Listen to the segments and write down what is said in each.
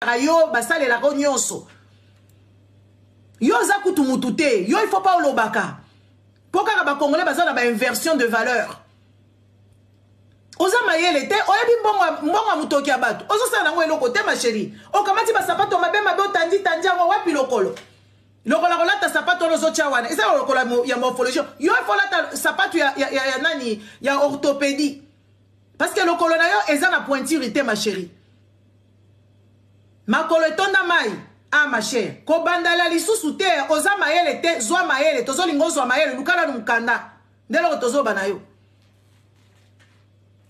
yo basale la nyonso yo za kutu mutute yo il faut pas olobaka poka ba congolais bazana ba inversion de valeur oza mayele te oyebi mbongo mutoki abatu ozo sala ngo eloko te ma chérie o kamati ba sapato mabe mabe otandi tanjango wapi lokolo lokola kolata sapato lozo chawana esa lokola ya morphologie yo il faut lata sapato ya nani ya orthopédie parce que lokolo na yo eza na pointure te ma chérie makolo etonda mai ah ma chère ko bandala lisusu te oza mayele te zwa mayele tozo lingo zwa mayele lukala no mukanda ndelo tozo bana yo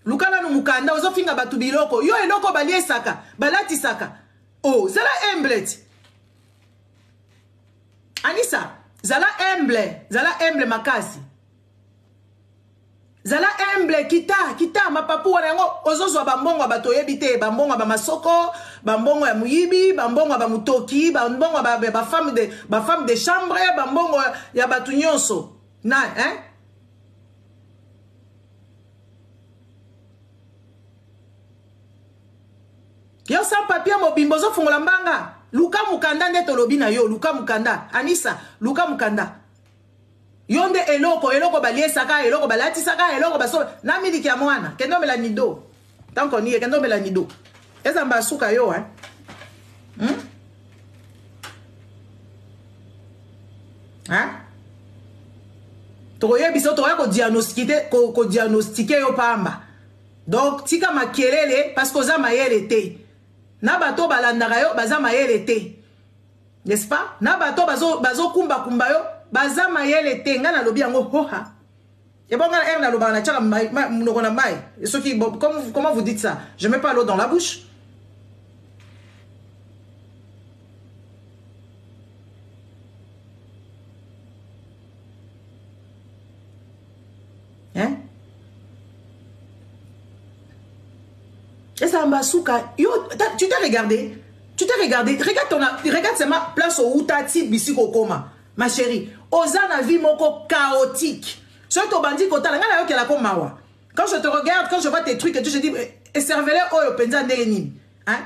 lukala no mukanda ozo finga batu biloko yo eloko balie saka balati saka oh zala emblet Anissa zala humble makasi zala humble kita mapapu wana yango ozozwa bambongo bato yebite bambongo ba masoko bambongo ya muyibi bambongo ba mutoki bambongo ba femme de chambre bambongo ya batu nyonso na yo sans papier mobimbo zo fungola mbanga luka mukanda nde tolobi na yo luka mukanda Anissa luka mukanda yonde eloko balie saka eloko balati saka eloko baso na miliki ya mwana kendo mela nido tanko ni kendo mela nido eza mbasuka yo toye biso toya ko diagnostiquer yo pamba donc tika makelele parce que za mayele te na bato balandaka yo baza mayele te n'est-ce pas na bato bazo kumba yo baza mayele te nga na lobi yango hoha et bon nga na loba na tchaka munoko na mai et ceux qui comment vous dites ça je mets pas l'eau dans la bouche hein et ça mbasuka yo tu t'es regardé regarde c'est ma place au utati bisiko koma ma chérie ozana vie moko chaotique surtout bandi kota nga na yo kela komawa quand je te regarde quand je vois tes trucs et tout je dis et servele oyo penza ndeni hein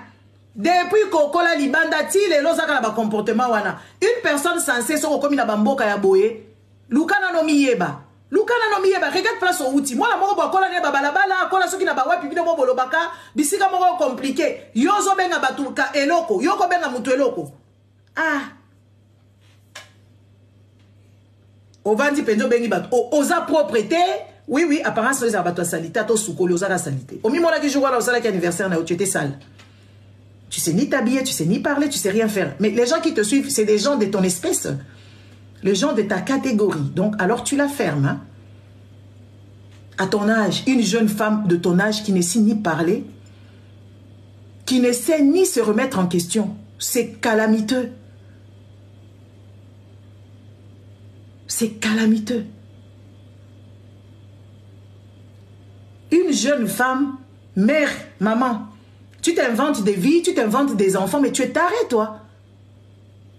depuis kokola libanda ti lelo zaka na ba comportement wana une personne censée soko komi na bamboka ya boye lukana no miyeba regarde place au outil moi la moko bakola ne babalabala kola soki na bawapi bino mo bolobaka bisika moko compliqué yozo benga batuka eloko yoko benga mutu eloko ovandi penzo bengi bato oza propreté oui apparence les abattoirs salita to sukoli oza la salité au mimona ki jour là osala ki anniversaire na tu étais sale tu sais ni t'habiller tu sais ni parler tu sais rien faire mais les gens qui te suivent c'est des gens de ton espèce les gens de ta catégorie donc alors tu la fermes hein? À ton âge une jeune femme de ton âge qui ne sait ni parler qui ne sait ni se remettre en question c'est calamiteux. C'est calamiteux. Une jeune femme, mère, maman, tu t'inventes des vies, tu t'inventes des enfants, mais tu es taré, toi.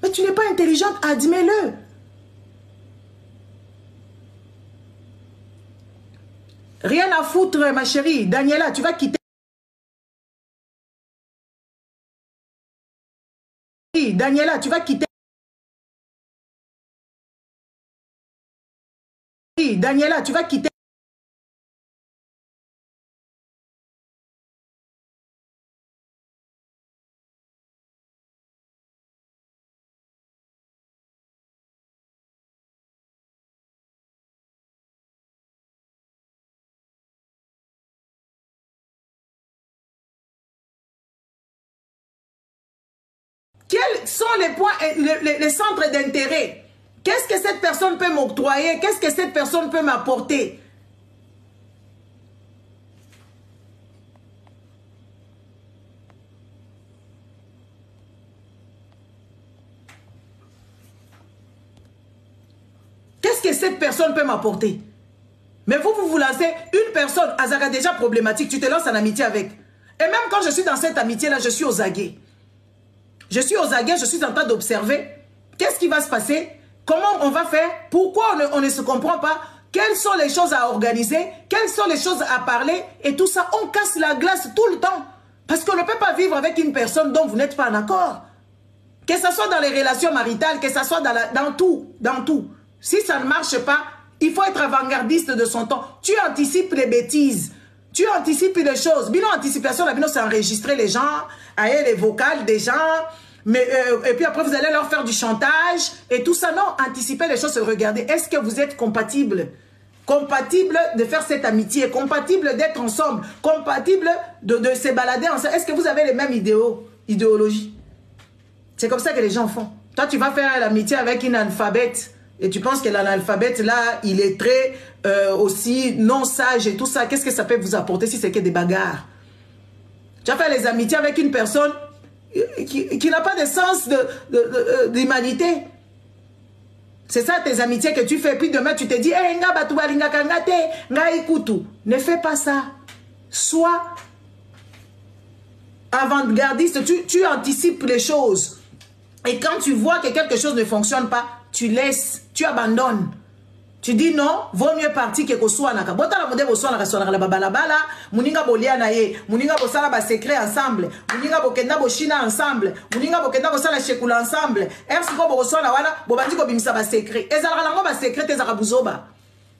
Mais tu n'es pas intelligente, admets-le. Rien à foutre, ma chérie. Daniela, tu vas quitter. Daniela, tu vas quitter. Daniela, tu vas quitter. Quels sont les points, les centres d'intérêt? Qu'est-ce que cette personne peut m'octroyer? Qu'est-ce que cette personne peut m'apporter? Qu'est-ce que cette personne peut m'apporter? Mais vous lancez une personne, Azaka déjà problématique, tu te lances en amitié avec. Et même quand je suis dans cette amitié-là, je suis aux aguets. Je suis aux aguets, je suis en train d'observer. Qu'est-ce qui va se passer? Comment on va faire? Pourquoi on ne se comprend pas? Quelles sont les choses à organiser? Quelles sont les choses à parler? Et tout ça, on casse la glace tout le temps. Parce qu'on ne peut pas vivre avec une personne dont vous n'êtes pas en accord. Que ce soit dans les relations maritales, que ce soit dans tout. Si ça ne marche pas, il faut être avant-gardiste de son temps. Tu anticipes les bêtises. Tu anticipes les choses. Bilan anticipation, c'est enregistrer les gens, aller les vocales des gens, et puis après vous allez leur faire du chantage et tout ça. Non, anticiper les choses, c'est regarder. Est-ce que vous êtes compatibles? Compatible de faire cette amitié, compatible d'être ensemble, compatible de se balader ensemble. Est-ce que vous avez les mêmes idéologies? C'est comme ça que les gens font. Toi, tu vas faire l'amitié avec une analphabète et tu penses que l'analphabète, là, il est très aussi non sage et tout ça. Qu'est-ce que ça peut vous apporter si c'est que des bagarres? Tu vas faire les amitiés avec une personne qui n'a pas de sens d'humanité. C'est ça tes amitiés que tu fais. Puis demain, tu te dis, hey, ne fais pas ça. Sois avant-gardiste. Tu anticipes les choses. Et quand tu vois que quelque chose ne fonctionne pas, tu laisses, tu abandonnes. Tu dis non, vaut mieux partir que Koswanaka. Botala modèle Koswanaka sur la balabala, Muninga Boliana ye, Muninga Bosala ba secret ensemble, Muninga Bokenda Bochina ensemble, Muninga Bokenda Bosala Shekula ensemble. Ersko Boswana wana, Bobandi ko bimisa ba secret. Ezala lango ba secret ezaka buzoba.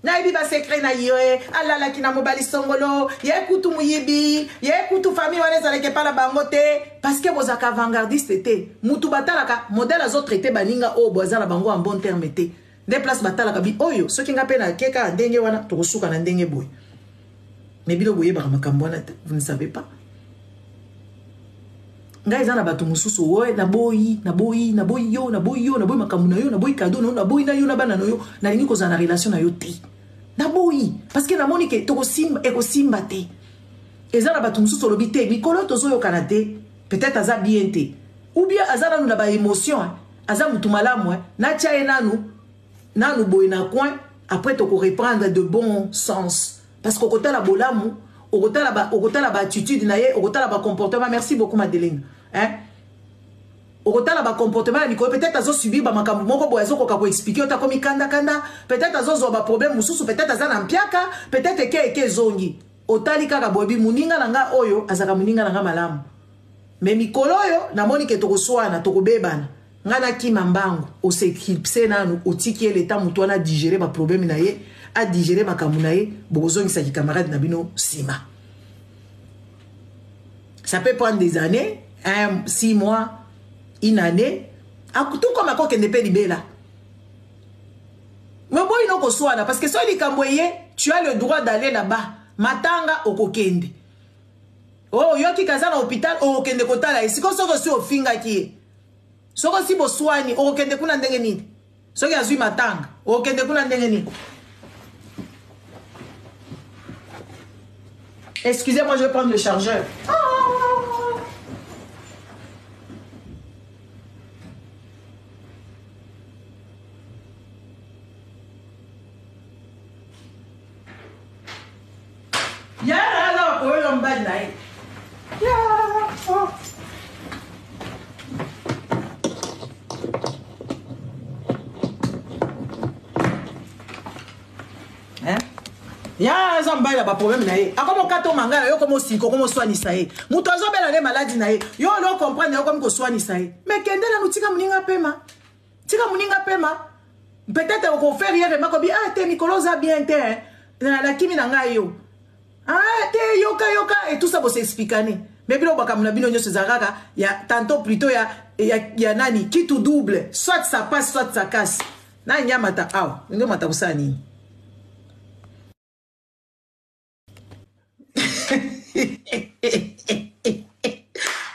Na ibi ba secret na yoe, alala kina mobali songolo, ye kutu muyibi, ye kutu famille wana ezala ke pala bangote parce que bozaka avant-gardiste était. Mutu batalaka modèle az autres était baninga o bozala bango en bon terme était. Des places batala kabi oyo soki nga pena keka ndenge wana tokosuka na ndenge boy. Mais bilo boye ba makambo wana vous ne savez pas. Nga ezana bato mususu oye na boyi makambo na yo na boyi cadeau na boyi na yo na bana no yo na lingi ko zana relation na yo te. Na boyi parce que na moni ke tokosimba ekosimba te. Ezana bato mususu lobi te mikolo tozoyo kanate peut-être aza bien te. Ou bien azana na ba émotion aza mutu malamu na tia enanu nanu boy na coin après tu reprendre de bon sens parce qu'au côté la bolamu au côté la attitude naie au côté la comportement. Merci beaucoup Madeleine hein au côté la comportement peut-être azo subir ba makambo moko boy azo ko expliquer ota komi kanda peut-être azo zo ba problème mususu peut-être azana mpiaka peut-être ke zongi otali kaka bobi muninga nanga oyo azaka muninga nanga malamu mais mikolo yo na moni ke tokoswana tokobebana ngana ki mambango o s'éclipser nanu o tiki l'état mutu wana digérer ba problème na ye a digérer makambo na ye bozongi sa ki camarade na bino sima. Ça peut prendre des années, 6 mois, une année, tout comme à quoi qu'elle n'est pas libérée. Mais bon, il n'y a soit là parce que si tu as le droit d'aller là-bas. Matanga au kokende. Oh, yoki kaza na hôpital au kokende kota là. Si qu'on se au finga qui soko si bo soigni o kende kuna ndenge nini soki azui matanga o kende kuna ndenge nini. Excusez-moi, je vais prendre le chargeur. Ya là pour le mbad naï. Ya zamba ya ba problème na ye. Akomo kato manga yo komo siko komo soignisa ye. Muto azobela le maladie na ye. Yo lo comprendre yo komo ko soignisa ye. Mais kende na nutika muninga pema. Tika muninga pema. Peut-être ko faire hier makobi te mikoloza bien te. Na la kimi na nga yo. Te yoka et tout ça pour s'expliquer. Mais bilo baka muna bino nyoso zaraka ya tantôt plutôt ya nani qui tout double. Soit ça passe soit ça casse. Na nyamata ndo mata usani.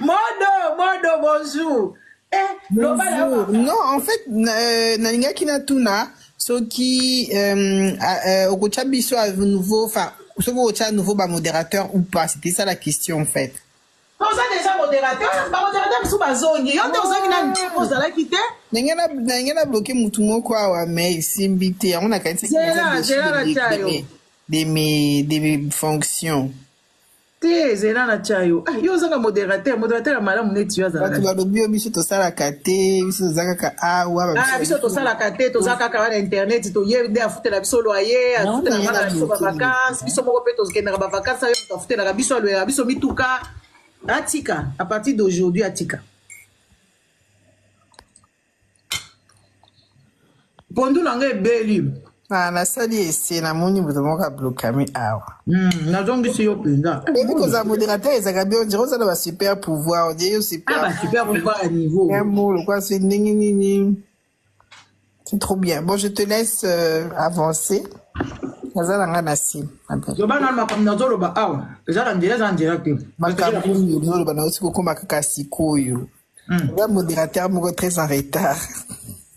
Modo, bonjour. Bonjour. Non, en fait, Naninga Kinatuna, ce qui, au Kochabiso a nouveau, enfin, ce qui nouveau modérateur ou pas, c'était ça la question en fait. Non, ça déjà modérateur, modérateur sous ma zone. Il y a des gens qui n'ont pas quitté. N'a bloqué Moutumo quoi, mais c'est on a quand même des fonctions. Zena na chayo. Yo zanga modérateur malamu neti yo zanga. Tu vas lobby biso to sala kate, biso zanga ka biso to sala kate, to zanga ka na internet to ye de afutela biso loyer, afutela na biso ba vacances, biso moko pe to zikenda ba vacances yo to afutela biso loyer, biso mituka. Atika, à partir d'aujourd'hui, Atika. Pondu nanga beli. Ah, na sali ese na moni vous avez bloqué mi awa. Na zongi si yo penda. Et vous comme modérateur ils ont bien dire ça va super pouvoir, on dit super. Ah bah super pouvoir à niveau. Un mot le quoi c'est nini. C'est trop bien. Bon, je te laisse avancer. Nazala nga na sim. Yo bana makamna zolo ba awa. Ezala ndira ke. Makamna zolo ba na aussi ko koma kaka sikoyo. Le modérateur moko très en retard.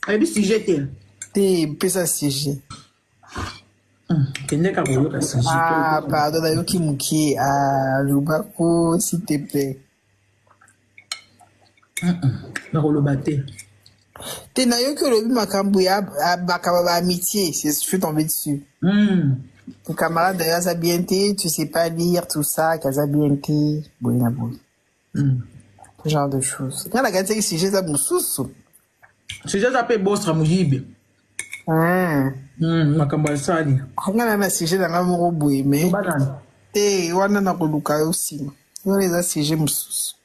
Et puis si j'étais pesa sujet. Ah, pardon, Yoki Muki, Lubako, s'il te plaît. T'es na Yoki Lobi Makambouya, Bakaba amitié, je suis tombé dessus. Tes camarades de Yazabiente, tu sais pas lire tout ça, Kazabiente, Boyabou. Ce genre de choses. Quand la gâte, si j'ai ça, Moussoussou. Si j'ai ça, Bostra Moujibe. Makamba sali. Hanga na sujet na ngamoro boye mais. Wana na koluka aussi. Yo les a sujet mususu.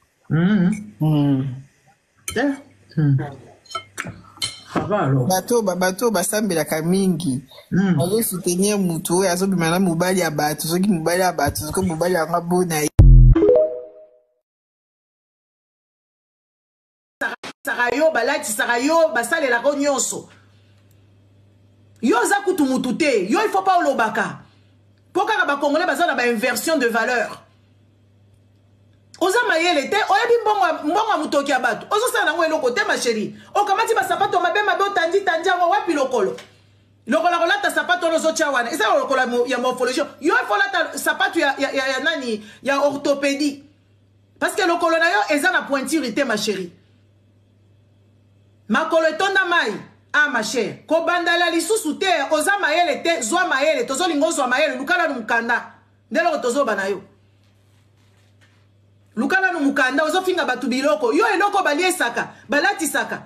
Bato basambela kamingi. Azo soutenir mutu azo bimana mobali ya bato, soki mobali ya bato, soki mobali ya ngabona. Sarayo balati sarayo basalela ko nyonso. Yo za kutu mutute, yo il faut pas olobaka. Pourquoi ba congolais bazana ba inversion de valeur. Oza mayele te, oyebi mbongo mutoki ya bato. Ozo sana ngo eloko te ma chérie. O kamati ba sapato mabe tandi ngo wapi lokolo. Lokolo kolata sapato no zo chawana. Esa lokolo ya morphologie. Yo il faut lata sapato ya nani ya orthopédie. Parce que lokolo na yo eza na pointure ma chérie. Makolo etonda mai. Ah ma chère, ko bandala lisusu te, oza mayele te, zwa mayele, tozo lingo zwa mayele, lukala nu mukanda. Ndelo tozo banayo. Lukala nu mukanda, ozo finga batu biloko. Yo eloko balie saka, balati saka.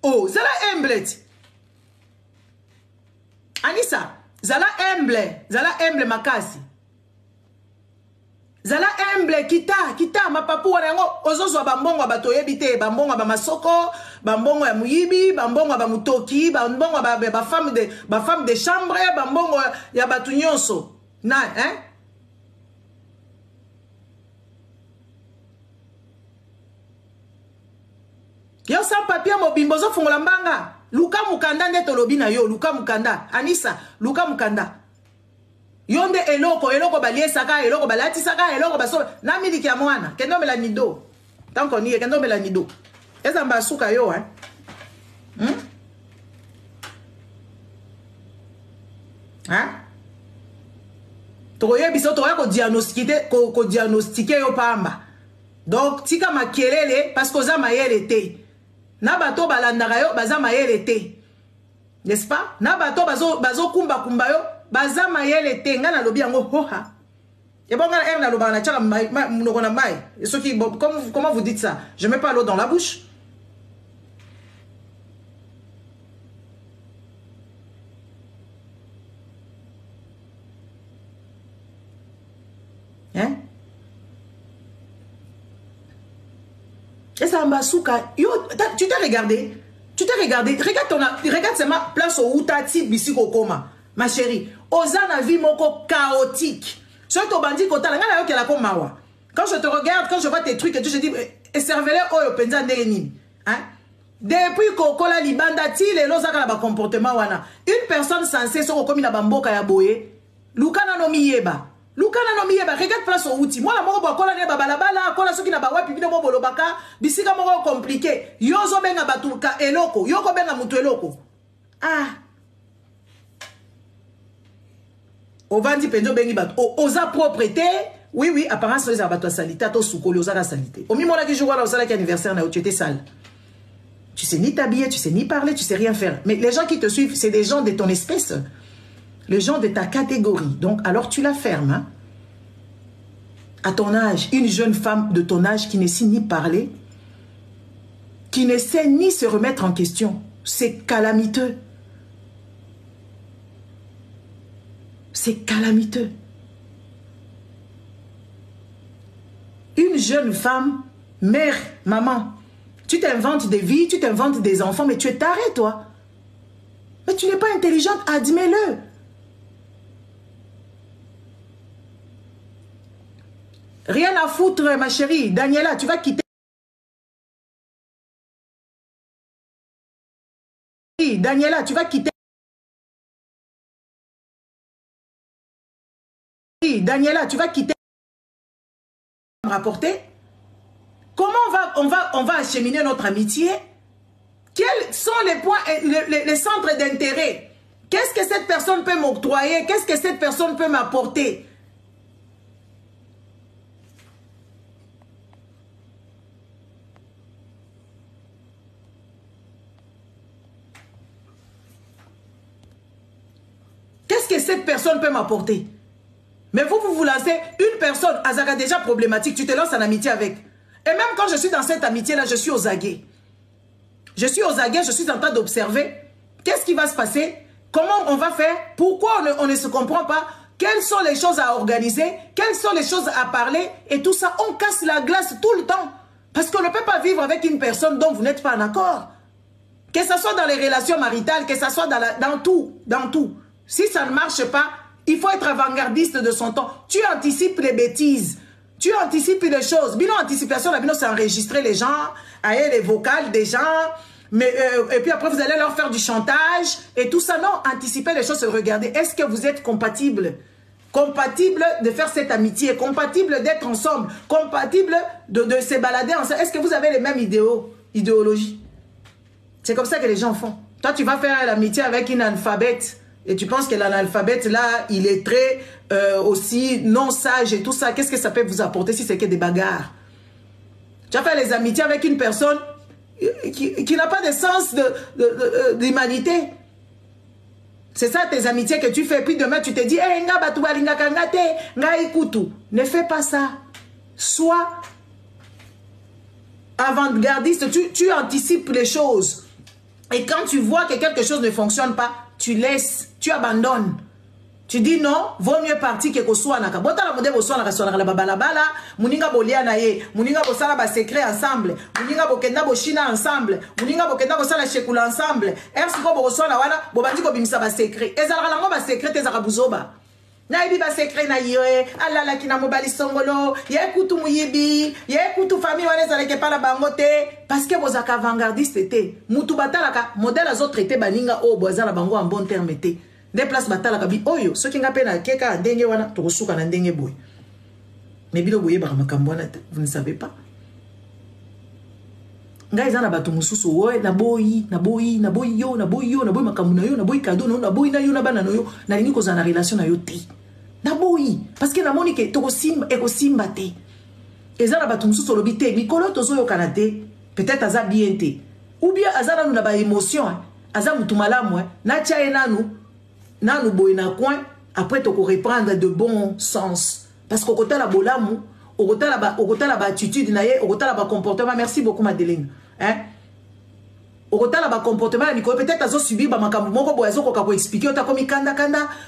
Oh, zala emblet. Anissa, zala emble makasi. Zala emble kita mapapu wana yango ozozwa bambongo bato yebite bambongo ba masoko bambongo ya muyibi bambongo ba mutoki bambongo ba femme de chambre bambongo ya batu nyonso na yo sans papier mobimbo zo fungola mbanga luka mukanda nde tolobi na yo luka mukanda Anissa luka mukanda yonde eloko balie saka eloko balati saka eloko baso na miliki ya mwana kendo mela nido tanko niye kendo mela nido eza mbasuka yo tokoye biso tokoya ko diagnostiquer yo pamba donc tika makelele parce que oza mayele te na bato balandaka yo baza mayele te n'est-ce pas na bato bazo kumba yo baza mayele te nga na lobi yango hoha et bon nga na loba na tchaka munoko na mai ceux qui comment vous dites ça je mets pas l'eau dans la bouche hein et ça mbasuka yo tu t'es regardé regarde seulement place où ta type bisiko koma ma chérie ozana vie moko chaotique surtout bandi kotala ngana yo kela ko mawa quand je te regarde quand je vois tes trucs et tout je dis cervelet oyo penza ndenge nini hein depuis kokola libanda ti lelo zaka na ba comportement wana une personne censée soko komi na bamboka ya boye lukana no miyeba regarde place au outil moi la moko bokola ne babalabala kola soki na bawapi bino mo bolobaka bisika moko compliqué yozo benga batuka eloko yoko benga mutu eloko ovandi penzo bengi bato oza propreté oui apparence les abattoirs sanitaires to sukoli oza la salité au mimona ki jour là au salaki anniversaire na tu étais sale tu sais ni t'habiller tu sais ni parler tu sais rien faire mais les gens qui te suivent c'est des gens de ton espèce les gens de ta catégorie donc alors tu la fermes hein? À ton âge une jeune femme de ton âge qui ne sait ni parler qui ne sait ni se remettre en question c'est calamiteux. C'est calamiteux. Une une jeune femme, mère, maman. Tu t'inventes des vies, tu t'inventes des enfants, mais tu es taré, toi. Mais tu n'es pas intelligente, admets-le. Rien à foutre, ma chérie. Daniela, tu vas quitter. Daniela, tu vas quitter. Daniela, tu vas quitter. Rapporter. Comment on va acheminer notre amitié? Quels sont les points, les centres d'intérêt? Qu'est-ce que cette personne peut m'octroyer? Qu'est-ce que cette personne peut m'apporter? Qu'est-ce que cette personne peut m'apporter? Mais vous lancez une personne, Azara déjà problématique, tu te lances en amitié avec. Et même quand je suis dans cette amitié-là, je suis aux aguets. Je suis aux aguets, je suis en train d'observer. Qu'est-ce qui va se passer? Comment on va faire? Pourquoi on ne se comprend pas? Quelles sont les choses à organiser? Quelles sont les choses à parler? Et tout ça, on casse la glace tout le temps. Parce qu'on ne peut pas vivre avec une personne dont vous n'êtes pas en accord. Que ce soit dans les relations maritales, que ce soit dans tout. Si ça ne marche pas, il faut être avant-gardiste de son temps. Tu anticipes les bêtises. Tu anticipes les choses. Bino anticipation, c'est enregistrer les gens, aller les vocales des gens, mais, et puis après vous allez leur faire du chantage et tout ça. Non, anticiper les choses, regardez. Est-ce que vous êtes compatibles? Compatible de faire cette amitié, compatible d'être ensemble, compatible de se balader ensemble. Est-ce que vous avez les mêmes idéologies? C'est comme ça que les gens font. Toi, tu vas faire l'amitié avec une analphabète. Et tu penses que l'analphabète, là, il est très aussi non sage et tout ça. Qu'est-ce que ça peut vous apporter si c'est que des bagarres? Tu vas faire les amitiés avec une personne qui n'a pas de sens d'humanité. C'est ça tes amitiés que tu fais. Puis demain, tu te dis, hey, ne fais pas ça. Sois avant-gardiste. Tu anticipes les choses. Et quand tu vois que quelque chose ne fonctionne pas, tu laisses, tu abandonnes. Tu dis non, vaut mieux partir que soit naka. Bota la modèle soit naka soit la babalabala, muninga bolia na ye, muninga bosala ba secret ensemble, muninga bokenda bochina ensemble, muninga bokenda bosala shekula ensemble. Ersko bo soit na wana, bo bandi ko bimisa ba secret. Ezala lango ba secret ezaka buzoba. Na ibi ba secret na ye, alala kina mobali songolo, ye kutu muyibi, ye kutu famille wana ezala ke pala bangote parce que bozaka avant-gardiste te. Mutu batalaka modèle azo traité baninga o bozala bango en bon terme te. Des places batalaka bi oyo, ce qui ngapé na keka ndenge wana tokosuka na ndenge boy. Mais bilo boye ba makambo wana vous ne savez pas. Ngai zana bato mususu oye na boyi yo makambo na yo na boyi cadeau na boyi na yo na bana no yo na lingi ko zana relation na yo te. Na boyi parce que na moni ke toko simba eko simba te. Ezana bato mususu lobi te mikolo tozo yo kanate peut-être aza bien te. Ou bien azana na ba émotion, aza mutu malamu na tia nanu boy na coin après toko reprendre de bon sens parce qu'au côté la bolamu au côté la attitude na ye au côté la comportement. Merci beaucoup Madeleine hein au côté la comportement peut-être azo subir ba makambo moko boy azo ko expliquer ota komi kanda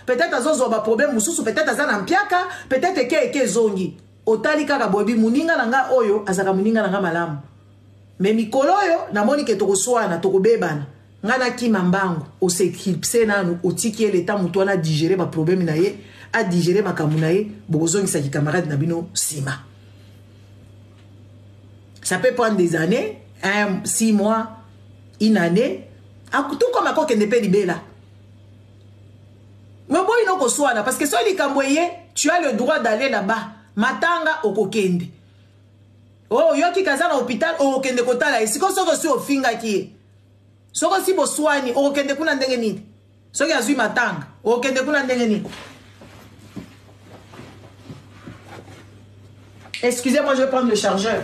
peut-être azo zo ba problème mususu peut-être azana mpiaka peut-être ke zongi otali kaka bobi muninga nanga oyo azaka muninga nanga malamu mais mikolo yo na moni ke toko swana toko bebana ngana kima mbangu o s'éclipser nanu o tiki l'état mutu na digérer ba problème na ye a digérer makambo na ye bozongisa ki camarade na bino sima. Ça peut prendre des années, 6 mois, une année, tout comme à quoi qu'elle n'est pas libérée. Mais bon, il n'y a pas de parce que si tu as le droit d'aller là-bas. Matanga au kokende. Oh, yoki kazana hôpital au kokende kotala. Si qu'on se au finga qui soko si boswani au kokende kuna ndenge nini. Soki azui matanga au kokende kuna ndenge nini. Excusez-moi, je vais prendre le chargeur.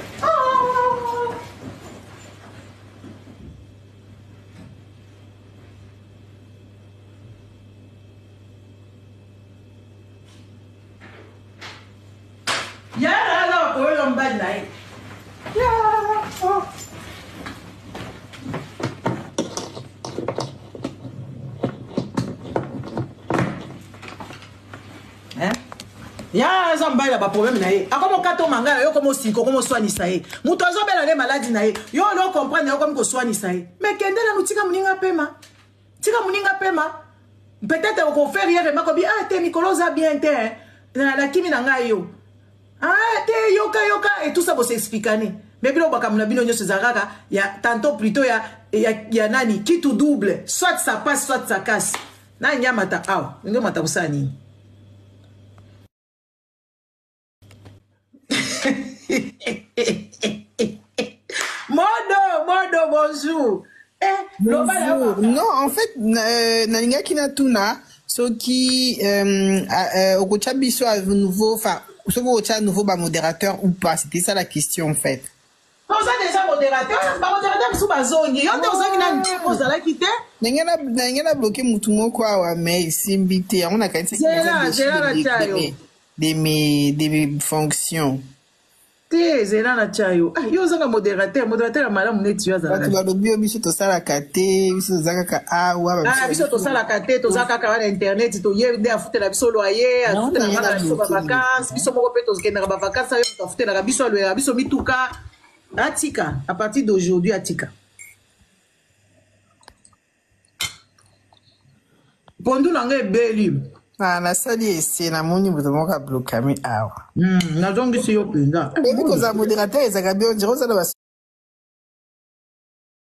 zamba la ba problème na ye akomo kato mangala yo komo siko komo soanisa ye muto azobela le maladie na ye yo no comprendre yo komo ko soanisa ye mais kendela mutika muninga pema tika muninga pema peut-être ko faire hier ma ko bi ah te mikoloza bien te na la kimi na ngai yo ah te yoka et tout ça bo s'expliquer mais bilo bakamuna bino nyoso zakaka ya tantôt plutôt ya nani qui tout double soit ça passe soit ça casse na nyamata aw ndo mata kusani Modo, bonjour. Bonjour. Non, en fait, Nalinga Kinatuna, ce qui, au Kochabiso a nouveau, enfin, ce que nouveau modérateur ou pas, c'était ça la question, en fait. On a déjà modérateur, modérateur sous ma zone. Il y a des gens qui n'ont pas quitté. N'a bloqué Moutumo quoi, mais c'est invité. On a quand même des fonctions. Zela na chayo yo zanga modérateur malamu neti yo zala ba lobio biso to sala kate biso zaka ka awa biso to sala kate to zaka ka na internet to yende afutela biso loyer afutela na biso ba vacances biso moko pe to zikenda ba vacances yo afutela biso loyer biso mituka atika à partir d'aujourd'hui atika pondu nanga ebeli nasali ese namoni moto moko abloka mi awa nazongisi yo mpenza bikoza modérateur ezaka bien ondire ozala